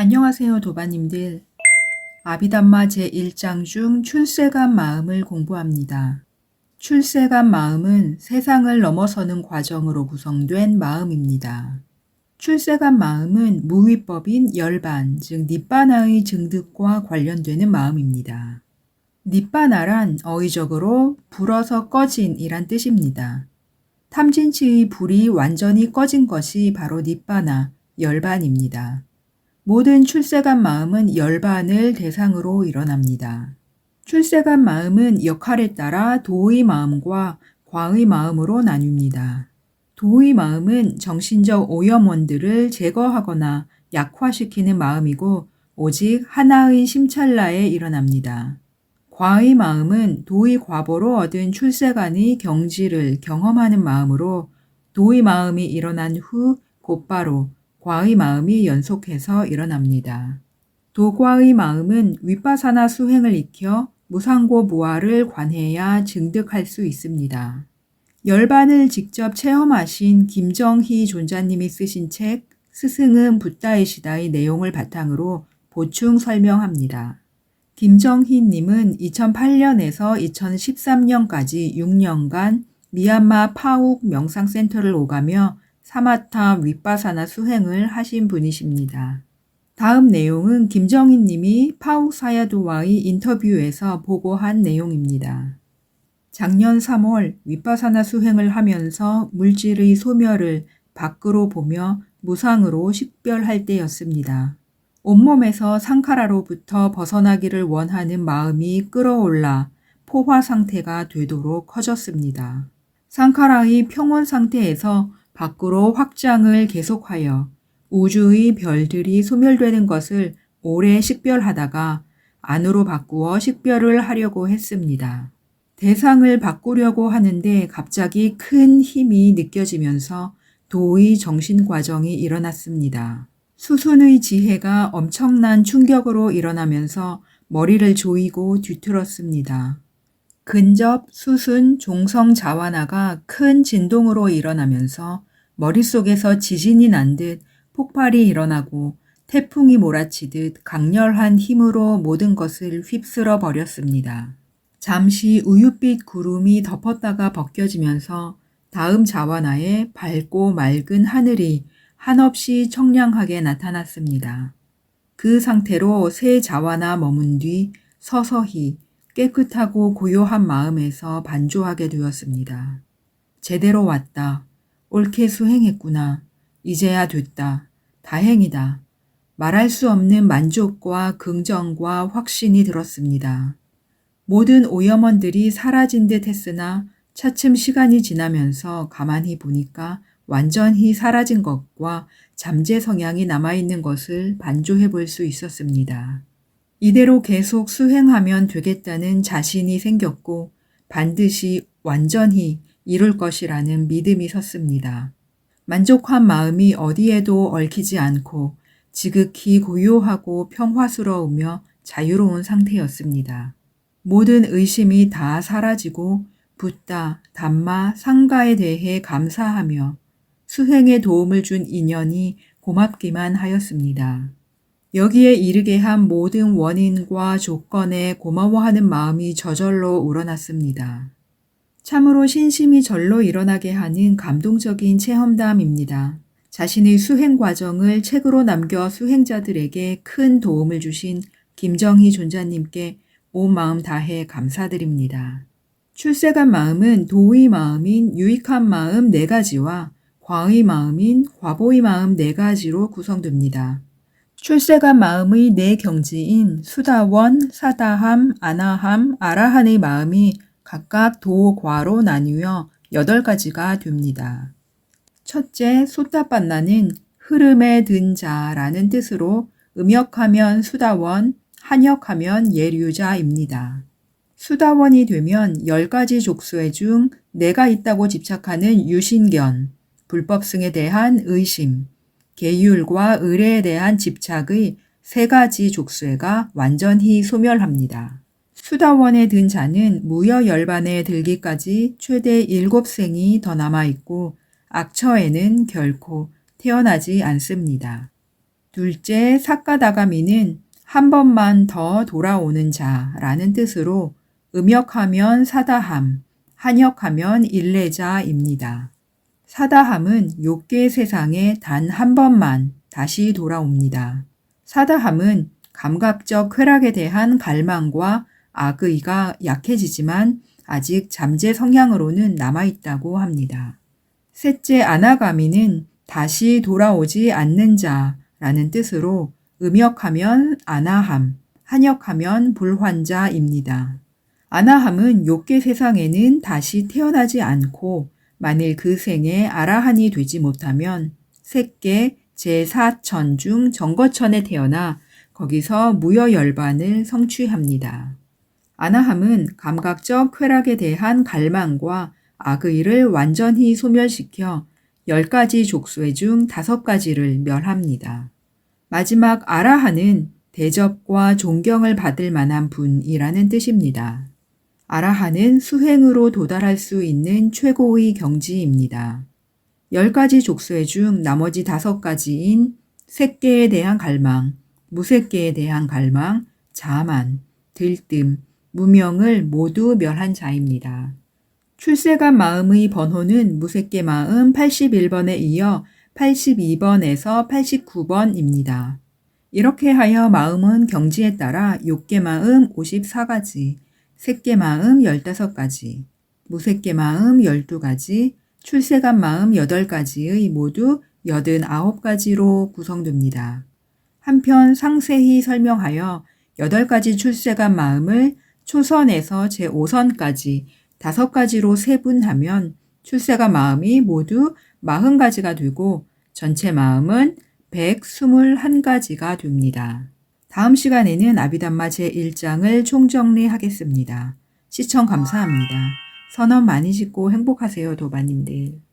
안녕하세요, 도바님들. 아비담마 제1장 중 출세간 마음을 공부합니다. 출세간 마음은 세상을 넘어서는 과정으로 구성된 마음입니다. 출세간 마음은 무위법인 열반, 즉 니빠나의 증득과 관련되는 마음입니다. 니빠나란 어휘적으로 불어서 꺼진이란 뜻입니다. 탐진치의 불이 완전히 꺼진 것이 바로 니빠나, 열반입니다. 모든 출세간 마음은 열반을 대상으로 일어납니다. 출세간 마음은 역할에 따라 도의 마음과 과의 마음으로 나뉩니다. 도의 마음은 정신적 오염원들을 제거하거나 약화시키는 마음이고 오직 하나의 심찰나에 일어납니다. 과의 마음은 도의 과보로 얻은 출세간의 경지를 경험하는 마음으로 도의 마음이 일어난 후 곧바로 과의 마음이 연속해서 일어납니다. 도과의 마음은 윗바사나 수행을 익혀 무상고 무아를 관해야 증득할 수 있습니다. 열반을 직접 체험하신 김정희 존자님이 쓰신 책 스승은 붓다이시다의 내용을 바탕으로 보충 설명합니다. 김정희님은 2008년에서 2013년까지 6년간 미얀마 파욱 명상센터를 오가며 사마타 윗바사나 수행을 하신 분이십니다. 다음 내용은 김정희 님이 파욱 사야도와의 인터뷰에서 보고한 내용입니다. 작년 3월 윗바사나 수행을 하면서 물질의 소멸을 밖으로 보며 무상으로 식별할 때였습니다. 온몸에서 상카라로부터 벗어나기를 원하는 마음이 끌어올라 포화 상태가 되도록 커졌습니다. 상카라의 평온 상태에서 밖으로 확장을 계속하여 우주의 별들이 소멸되는 것을 오래 식별하다가 안으로 바꾸어 식별을 하려고 했습니다. 대상을 바꾸려고 하는데 갑자기 큰 힘이 느껴지면서 도의 정신 과정이 일어났습니다. 수순의 지혜가 엄청난 충격으로 일어나면서 머리를 조이고 뒤틀었습니다. 근접, 수순, 종성 자완화가 큰 진동으로 일어나면서 머릿속에서 지진이 난 듯 폭발이 일어나고 태풍이 몰아치듯 강렬한 힘으로 모든 것을 휩쓸어 버렸습니다. 잠시 우윳빛 구름이 덮었다가 벗겨지면서 다음 자완화에 밝고 맑은 하늘이 한없이 청량하게 나타났습니다. 그 상태로 새 자완화 머문 뒤 서서히 깨끗하고 고요한 마음에서 반조하게 되었습니다. 제대로 왔다. 옳게 수행했구나. 이제야 됐다. 다행이다. 말할 수 없는 만족과 긍정과 확신이 들었습니다. 모든 오염원들이 사라진 듯 했으나 차츰 시간이 지나면서 가만히 보니까 완전히 사라진 것과 잠재 성향이 남아있는 것을 반조해 볼 수 있었습니다. 이대로 계속 수행하면 되겠다는 자신이 생겼고 반드시 완전히 이룰 것이라는 믿음이 섰습니다. 만족한 마음이 어디에도 얽히지 않고 지극히 고요하고 평화스러우며 자유로운 상태였습니다. 모든 의심이 다 사라지고 붓다, 담마, 상가에 대해 감사하며 수행에 도움을 준 인연이 고맙기만 하였습니다. 여기에 이르게 한 모든 원인과 조건에 고마워하는 마음이 저절로 우러났습니다. 참으로 신심이 절로 일어나게 하는 감동적인 체험담입니다. 자신의 수행 과정을 책으로 남겨 수행자들에게 큰 도움을 주신 김정희 존자님께 온 마음 다해 감사드립니다. 출세간 마음은 도의 마음인 유익한 마음 4가지와 과의 마음인 과보의 마음 4가지로 구성됩니다. 출세간 마음의 4경지인 수다원, 사다함, 아나함, 아라한의 마음이 각각 도, 과로 나뉘어 8가지가 됩니다. 첫째, 소따빤나는 흐름에 든 자라는 뜻으로 음역하면 수다원, 한역하면 예류자입니다. 수다원이 되면 10가지 족쇄 중 4가 있다고 집착하는 유신견, 불법승에 대한 의심, 계율과 의례에 대한 집착의 3가지 족쇄가 완전히 소멸합니다. 수다원에 든 자는 무여열반에 들기까지 최대 7생이 더 남아있고 악처에는 결코 태어나지 않습니다. 둘째, 사카다가미는 한 번만 더 돌아오는 자라는 뜻으로 음역하면 사다함, 한역하면 일례자입니다. 사다함은 욕계 세상에 단 한 번만 다시 돌아옵니다. 사다함은 감각적 쾌락에 대한 갈망과 악의가 약해지지만 아직 잠재 성향으로는 남아있다고 합니다. 셋째, 아나가미는 다시 돌아오지 않는 자라는 뜻으로 음역하면 아나함, 한역하면 불환자입니다. 아나함은 욕계 세상에는 다시 태어나지 않고 만일 그 생에 아라한이 되지 못하면 색계 제4천 중 정거천에 태어나 거기서 무여열반을 성취합니다. 아나함은 감각적 쾌락에 대한 갈망과 악의를 완전히 소멸시켜 10가지 족쇄 중 5가지를 멸합니다. 마지막 아라한은 대접과 존경을 받을 만한 분이라는 뜻입니다. 아라한은 수행으로 도달할 수 있는 최고의 경지입니다. 10가지 족쇄 중 나머지 5가지인 색계에 대한 갈망, 무색계에 대한 갈망, 자만, 들뜸, 무명을 모두 멸한 자입니다. 출세간 마음의 번호는 무색계 마음 81번에 이어 82번에서 89번입니다. 이렇게 하여 마음은 경지에 따라 욕계 마음 54가지, 색계 마음 15가지, 무색계 마음 12가지, 출세간 마음 8가지의 모두 89가지로 구성됩니다. 한편 상세히 설명하여 8가지 출세간 마음을 초선에서 제5선까지 5가지로 세분하면 출세간 마음이 모두 40가지가 되고 전체 마음은 121가지가 됩니다. 다음 시간에는 아비담마 제1장을 총정리하겠습니다. 시청 감사합니다. 선언 많이 짓고 행복하세요, 도바님들.